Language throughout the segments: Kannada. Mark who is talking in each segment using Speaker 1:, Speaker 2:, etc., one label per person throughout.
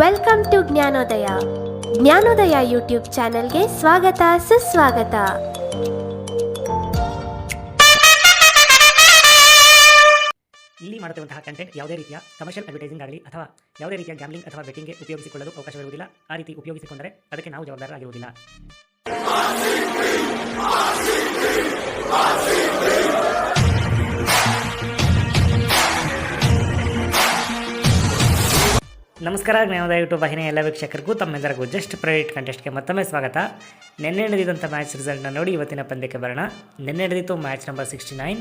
Speaker 1: Welcome to Jnanodaya. Jnanodaya YouTube ಚಾನೆಲ್ಗೆ ಸ್ವಾಗತ ಸುಸ್ವಾಗತ.
Speaker 2: ಇಲ್ಲಿ ಮಾಡುತ್ತಿರುವಂತಹ ಕಂಟೆಂಟ್ ಯಾವುದೇ ರೀತಿಯ ಕಮರ್ಷಿಯಲ್ ಅಡ್ವರ್ಟೈಸಿಂಗ್ ಆಗಲಿ ಅಥವಾ ಯಾವುದೇ ರೀತಿಯ ಗ್ಯಾಮ್ಲಿಂಗ್ ಅಥವಾ ಬೆಟ್ಟಿಂಗ್ಗೆ ಉಪಯೋಗಿಸಿಕೊಳ್ಳಲು ಅವಕಾಶವಿರುವುದಿಲ್ಲ. ಆ ರೀತಿ ಉಪಯೋಗಿಸಿಕೊಂಡರೆ ಅದಕ್ಕೆ ನಾವು ಜವಾಬ್ದಾರರಾಗಿರುವುದಿಲ್ಲ. ನಮಸ್ಕಾರ, ಜ್ಞಾನೋದಯ ಯೂಟ್ಯೂಬ್ ವಾಹಿನಿಯ ಎಲ್ಲ ವೀಕ್ಷಕರಿಗೂ ತಮ್ಮೆಲ್ಲರಿಗೂ ಜಸ್ಟ್ ಪ್ರೈವೇಟ್ ಕಂಟೆಸ್ಟ್ಗೆ ಮತ್ತೊಮ್ಮೆ ಸ್ವಾಗತ. ನಿನ್ನೆ ನಡೆದಿದ್ದಂಥ ಮ್ಯಾಚ್ ರಿಸಲ್ಟ್ನ ನೋಡಿ ಇವತ್ತಿನ ಪಂದ್ಯಕ್ಕೆ ಬರೋಣ. ನಿನ್ನೆ ನಡೆದಿತ್ತು match number 69,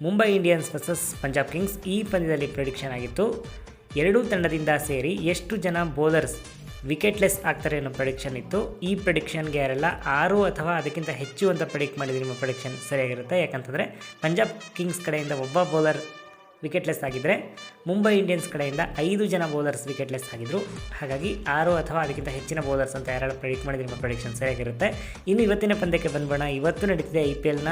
Speaker 2: Mumbai Indians versus Punjab Kings. ಈ ಪಂದ್ಯದಲ್ಲಿ ಪ್ರೆಡಿಕ್ಷನ್ ಆಗಿತ್ತು. ಎರಡೂ ತಂಡದಿಂದ ಸೇರಿ ಎಷ್ಟು ಜನ ಬೌಲರ್ಸ್ ವಿಕೆಟ್ಲೆಸ್ ಆಗ್ತಾರೆ ಅನ್ನೋ ಪ್ರೆಡಿಕ್ಷನ್ ಇತ್ತು. ಈ ಪ್ರೆಡಿಕ್ಷನ್ಗೆ ಯಾರೆಲ್ಲ 6 ಅಥವಾ ಅದಕ್ಕಿಂತ ಹೆಚ್ಚು ಅಂತ ಪ್ರೆಡಿಕ್ಟ್ ಮಾಡಿದರೆ ನಿಮ್ಮ ಪ್ರೆಡಿಕ್ಷನ್ ಸರಿಯಾಗಿರುತ್ತೆ. ಯಾಕಂತಂದರೆ ಪಂಜಾಬ್ ಕಿಂಗ್ಸ್ ಕಡೆಯಿಂದ ಒಬ್ಬ ಬೌಲರ್ ವಿಕೆಟ್ಲೆಸ್ ಆಗಿದ್ದರೆ ಮುಂಬೈ ಇಂಡಿಯನ್ಸ್ ಕಡೆಯಿಂದ 5 ಜನ ಬೌಲರ್ಸ್ ವಿಕೆಟ್ಲೆಸ್ ಆಗಿದ್ದರು. ಹಾಗಾಗಿ 6 ಅಥವಾ ಅದಕ್ಕಿಂತ ಹೆಚ್ಚಿನ ಬೌಲರ್ಸ್ ಅಂತ ಯಾರು ಪ್ರೆಡಿಕ್ಟ್ ಮಾಡಿದರೆ ನಿಮ್ಮ ಪ್ರೆಡಿಕ್ಷನ್ ಸರಿಯಾಗಿರುತ್ತೆ. ಇನ್ನು ಇವತ್ತಿನ ಪಂದ್ಯಕ್ಕೆ ಬಂದ್ಬೋಣ. ಇವತ್ತು ನಡೀತಿದೆ IPLನ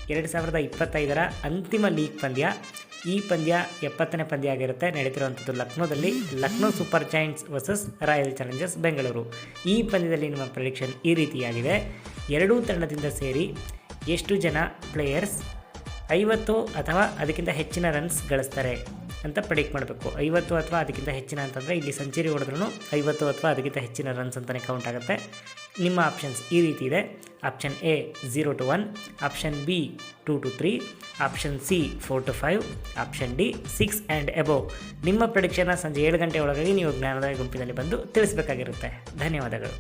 Speaker 2: 2025ರ ಅಂತಿಮ ಲೀಗ್ ಪಂದ್ಯ. ಈ ಪಂದ್ಯ 70ನೇ ಪಂದ್ಯ ಆಗಿರುತ್ತೆ. ನಡೀತಿರುವಂಥದ್ದು ಲಕ್ನೋದಲ್ಲಿ. Lucknow super giants versus royal challengers Bengaluru. ಈ ಪಂದ್ಯದಲ್ಲಿ ನಿಮ್ಮ ಪ್ರೆಡಿಕ್ಷನ್ ಈ ರೀತಿಯಾಗಿದೆ. ಎರಡೂ ತಂಡದಿಂದ ಸೇರಿ ಎಷ್ಟು ಜನ ಪ್ಲೇಯರ್ಸ್ 50 ಅಥವಾ ಅದಕ್ಕಿಂತ ಹೆಚ್ಚಿನ ರನ್ಸ್ ಗಳಿಸ್ತಾರೆ ಅಂತ ಪ್ರೆಡಿಕ್ಟ್ ಮಾಡಬೇಕು. 50 ಅಥವಾ ಅದಕ್ಕಿಂತ ಹೆಚ್ಚಿನ ಅಂತಂದರೆ ಇಲ್ಲಿ ಸೆಂಚುರಿ ಹೊಡೆದ್ರೂ 50 ಅಥವಾ ಅದಕ್ಕಿಂತ ಹೆಚ್ಚಿನ ರನ್ಸ್ ಅಂತಲೇ ಕೌಂಟ್ ಆಗುತ್ತೆ. ನಿಮ್ಮ ಆಪ್ಷನ್ಸ್ ಈ ರೀತಿ ಇದೆ. Option A 0 to 1, option B 2 to 3, option C 4 to 5, option D 6 and above. ನಿಮ್ಮ ಪ್ರೆಡಿಕ್ಷನ್ನ ಸಂಜೆ 7 ಗಂಟೆ ಒಳಗಾಗಿ ನೀವು ಜ್ಞಾನೋದಯ ಗುಂಪಿನಲ್ಲಿ ಬಂದು ತಿಳಿಸಬೇಕಾಗಿರುತ್ತೆ. ಧನ್ಯವಾದಗಳು.